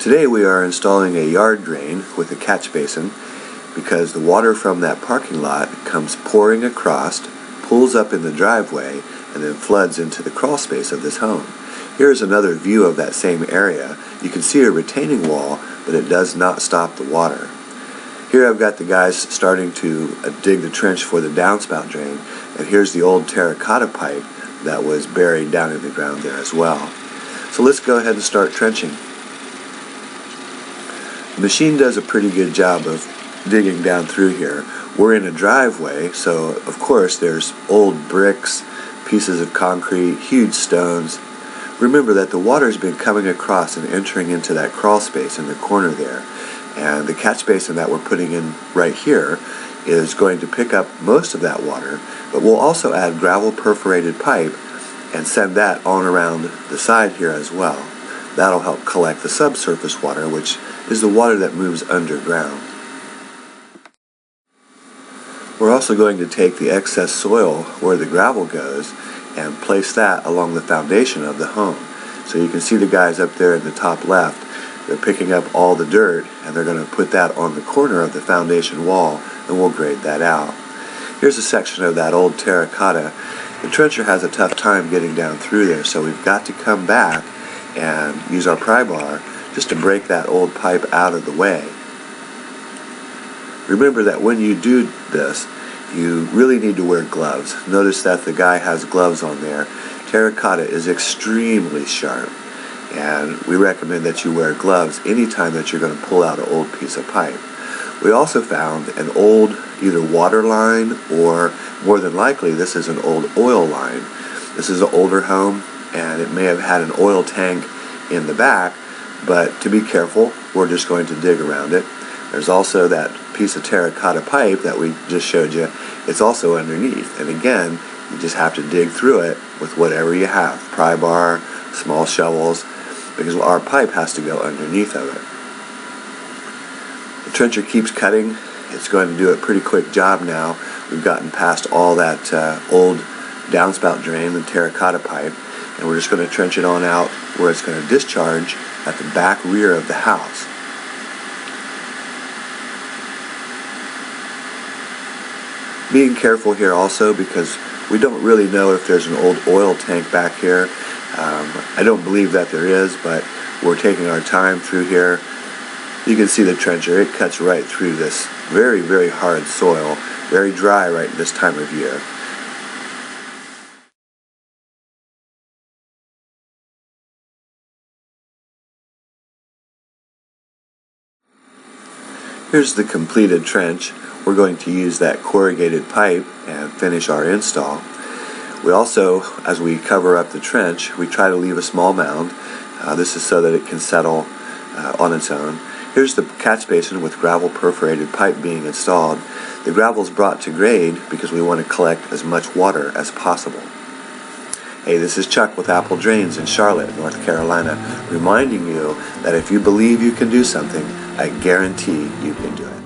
Today we are installing a yard drain with a catch basin because the water from that parking lot comes pouring across, pulls up in the driveway, and then floods into the crawl space of this home. Here's another view of that same area. You can see a retaining wall, but it does not stop the water. Here I've got the guys starting to dig the trench for the downspout drain, and here's the old terracotta pipe that was buried down in the ground there as well. So let's go ahead and start trenching. The machine does a pretty good job of digging down through here. We're in a driveway, so of course there's old bricks, pieces of concrete, huge stones. Remember that the water's been coming across and entering into that crawl space in the corner there. And the catch basin that we're putting in right here is going to pick up most of that water, but we'll also add gravel perforated pipe and send that on around the side here as well. That'll help collect the subsurface water, which is the water that moves underground. We're also going to take the excess soil where the gravel goes and place that along the foundation of the home. So you can see the guys up there in the top left. They're picking up all the dirt and they're going to put that on the corner of the foundation wall, and we'll grade that out. Here's a section of that old terracotta. The trencher has a tough time getting down through there, so we've got to come back and use our pry bar just to break that old pipe out of the way. Remember that when you do this, you really need to wear gloves. Notice that the guy has gloves on there. Terracotta is extremely sharp, and we recommend that you wear gloves anytime that you're going to pull out an old piece of pipe. We also found an old either water line, or more than likely this is an old oil line. This is an older home and it may have had an oil tank in the back, but to be careful, we're just going to dig around it. There's also that piece of terracotta pipe that we just showed you. It's also underneath, and again, you just have to dig through it with whatever you have, pry bar, small shovels, because our pipe has to go underneath of it. The trencher keeps cutting. It's going to do a pretty quick job now. We've gotten past all that old downspout drain, the terracotta pipe, and we're just going to trench it on out where it's going to discharge at the back rear of the house. Being careful here also, because we don't really know if there's an old oil tank back here. I don't believe that there is, but we're taking our time through here. You can see the trencher, it cuts right through this very, very hard soil, very dry right this time of year. Here's the completed trench. We're going to use that corrugated pipe and finish our install. We also, as we cover up the trench, we try to leave a small mound. This is so that it can settle on its own. Here's the catch basin with gravel perforated pipe being installed. The gravel is brought to grade because we want to collect as much water as possible. Hey, this is Chuck with Apple Drains in Charlotte, North Carolina, reminding you that if you believe you can do something, I guarantee you can do it.